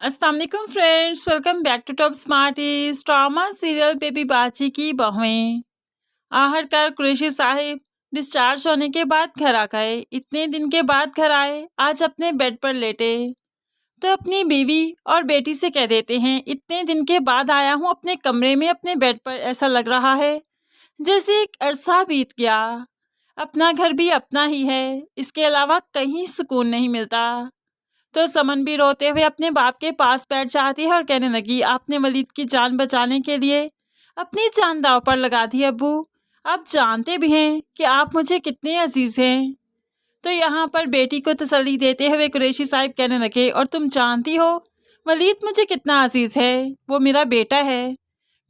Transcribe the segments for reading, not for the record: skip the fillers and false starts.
अस्सलाम वालेकुम friends, welcome back to Top Smarties. Drama serial Baby Baji की बहुएं। आखिरकार कुरैशी साहिब डिस्चार्ज होने के बाद घर आ गए। इतने दिन के बाद घर आए, आज अपने बेड पर लेटे तो अपनी बीवी और बेटी से कह देते हैं, इतने दिन के बाद आया हूँ अपने कमरे में, अपने बेड पर ऐसा लग रहा है जैसे एक अरसा बीत गया। अपना घर भी अपना ही है, इसके अलावा कहीं सुकून नहीं मिलता। तो समन भी रोते हुए अपने बाप के पास बैठ जाती है और कहने लगी, आपने वलीद की जान बचाने के लिए अपनी जान दांव पर लगा दी अब्बू। आप जानते भी हैं कि आप मुझे कितने अजीज हैं। तो यहाँ पर बेटी को तसल्ली देते हुए कुरैशी साहिब कहने लगे, और तुम जानती हो वलीद मुझे कितना अजीज है, वो मेरा बेटा है।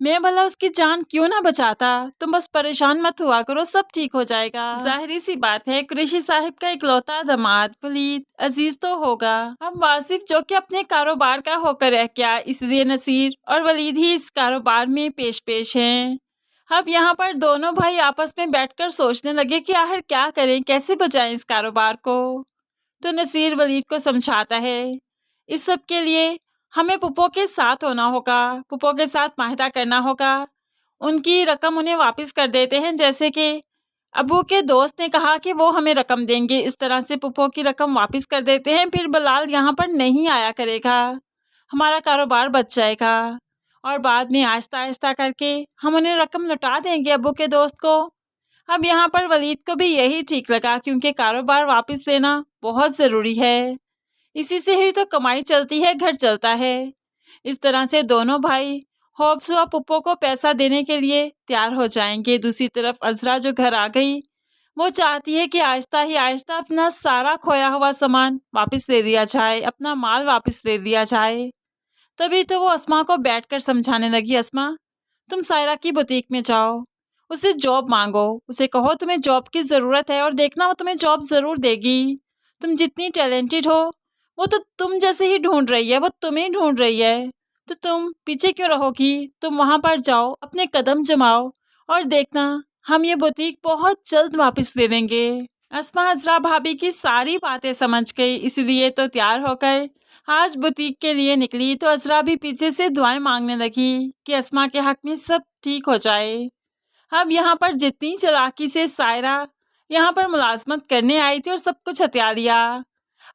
मैं भला उसकी जान क्यों ना बचाता। तुम बस परेशान मत हुआ करो, सब ठीक हो जाएगा। जाहिर सी बात है, कुरैशी साहिब का इकलौता दामाद वलीद अजीज तो होगा। अब वासिफ जो कि अपने कारोबार का होकर रह गया, इसलिए नसीर और वलीद ही इस कारोबार में पेश हैं। अब यहाँ पर दोनों भाई आपस में बैठकर सोचने लगे कि आखिर क्या करें, कैसे बचाएं इस कारोबार को। तो नसीर वलीद को समझाता है, इस सब के लिए हमें पुप्पो के साथ होना होगा, पुप्पो के साथ माहिदा करना होगा। उनकी रकम उन्हें वापस कर देते हैं, जैसे कि अबू के दोस्त ने कहा कि वो हमें रकम देंगे, इस तरह से पुप्पो की रकम वापस कर देते हैं। फिर बलाल यहाँ पर नहीं आया करेगा, हमारा कारोबार बच जाएगा और बाद में आहिस्ता आहिस्ता करके हम उन्हें रकम लौटा देंगे अबू के दोस्त को। अब यहाँ पर वलीद को भी यही ठीक लगा, क्योंकि कारोबार वापस लेना बहुत ज़रूरी है। इसी से ही तो कमाई चलती है, घर चलता है। इस तरह से दोनों भाई हौबसुआ पुप्पो को पैसा देने के लिए तैयार हो जाएंगे। दूसरी तरफ अजरा जो घर आ गई, वो चाहती है कि आहिस्ता ही आहिस्ता अपना सारा खोया हुआ सामान वापस दे दिया जाए, अपना माल वापस दे दिया जाए। तभी तो वो अस्मा को बैठकर समझाने लगी, अस्मा तुम सायरा की बुटीक में जाओ, उसे जॉब मांगो, उसे कहो तुम्हें जॉब की ज़रूरत है और देखना वो तुम्हें जॉब ज़रूर देगी। तुम जितनी टैलेंटेड हो, वो तो तुम जैसे ही ढूंढ रही है, वो तुम्हें ढूंढ रही है, तो तुम पीछे क्यों रहोगी। तुम वहाँ पर जाओ, अपने कदम जमाओ और देखना हम ये बुटीक बहुत जल्द वापस दे देंगे। अस्मा अजरा भाभी की सारी बातें समझ गई, इसलिए तो तैयार होकर आज बुटीक के लिए निकली। तो अजरा भी पीछे से दुआएं मांगने लगी कि अस्मा के हक में सब ठीक हो जाए। अब यहाँ पर जितनी चालाकी से सायरा यहाँ पर मुलाजमत करने आई थी और सब कुछ हथिया लिया,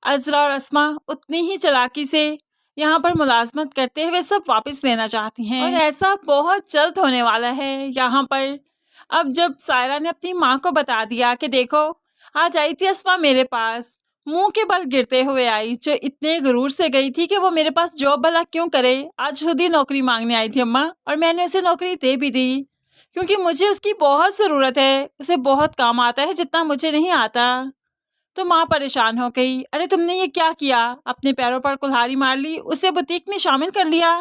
अजरा और अस्मा उतनी ही चालाकी से यहाँ पर मुलाजमत करते हुए सब वापस लेना चाहती हैं, और ऐसा बहुत जल्द होने वाला है। यहाँ पर अब जब सायरा ने अपनी माँ को बता दिया कि देखो आज आई थी अस्मा मेरे पास, मुंह के बल गिरते हुए आई, जो इतने गुरूर से गई थी कि वो मेरे पास जॉब भला क्यों करे, आज खुद ही नौकरी मांगने आई थी अम्मा, और मैंने उसे नौकरी दे भी दी, क्योंकि मुझे उसकी बहुत ज़रूरत है, उसे बहुत काम आता है जितना मुझे नहीं आता। तो माँ परेशान हो गई, अरे तुमने ये क्या किया, अपने पैरों पर कुल्हाड़ी मार ली, उसे बुटीक में शामिल कर लिया।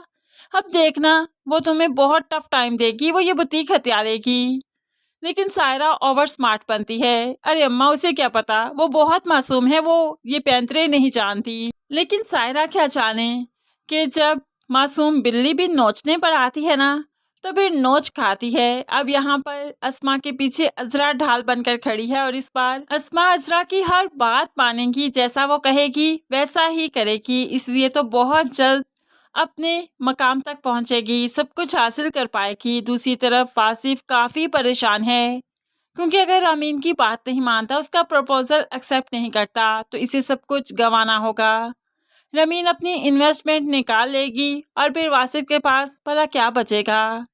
अब देखना वो तुम्हें बहुत टफ टाइम देगी, वो ये बुटीक हथिया लेगी। लेकिन सायरा ओवर स्मार्ट बनती है, अरे अम्मा उसे क्या पता, वो बहुत मासूम है, वो ये पैंतरे नहीं जानती। लेकिन सायरा क्या जाने कि जब मासूम बिल्ली भी नोचने पर आती है ना, तो फिर नोच खाती है। अब यहाँ पर अस्मा के पीछे अजरा ढाल बनकर खड़ी है, और इस बार अस्मा अजरा की हर बात मानेगी, जैसा वो कहेगी वैसा ही करेगी, इसलिए तो बहुत जल्द अपने मकाम तक पहुँचेगी, सब कुछ हासिल कर पाएगी। दूसरी तरफ वासिफ काफ़ी परेशान है, क्योंकि अगर अमीन की बात नहीं मानता, उसका प्रपोजल एक्सेप्ट नहीं करता, तो इसे सब कुछ गंवाना होगा। रमीन अपनी इन्वेस्टमेंट निकाल लेगी और फिर वासिफ के पास भला क्या बचेगा।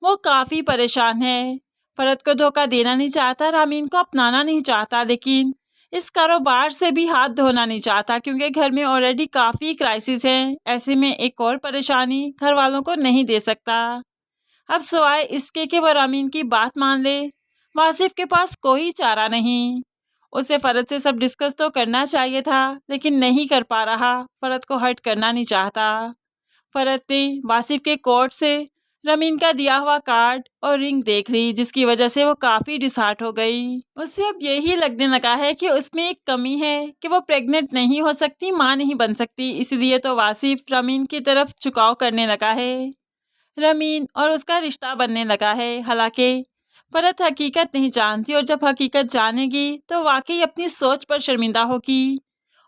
वो काफ़ी परेशान है, फरद को धोखा देना नहीं चाहता, रामीन को अपनाना नहीं चाहता, लेकिन इस कारोबार से भी हाथ धोना नहीं चाहता, क्योंकि घर में ऑलरेडी काफ़ी क्राइसिस हैं। ऐसे में एक और परेशानी घर वालों को नहीं दे सकता। अब सिवाय इसके कि वो रामीन की बात मान ले, वासिफ के पास कोई चारा नहीं। उसे फरद से सब डिस्कस तो करना चाहिए था, लेकिन नहीं कर पा रहा, फरद को हर्ट करना नहीं चाहता। फरद ने वासिफ के कोर्ट से रमीन का दिया हुआ कार्ड और रिंग देख ली, जिसकी वजह से वो काफ़ी डिसहार्ट हो गई। उसे अब यही लगने लगा है कि उसमें एक कमी है कि वो प्रेग्नेंट नहीं हो सकती, माँ नहीं बन सकती, इसलिए तो वासिफ रमीन की तरफ झुकाव करने लगा है, रमीन और उसका रिश्ता बनने लगा है। हालांकि फरद हकीकत नहीं जानती, और जब हकीकत जानेगी तो वाकई अपनी सोच पर शर्मिंदा होगी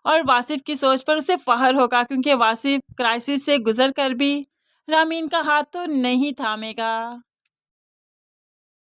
اور واصف کی سوچ پر اسے فخر ہوگا کیونکہ واصف کرائسس سے گزر کر بھی رامین کا ہاتھ تو نہیں تھامے گا۔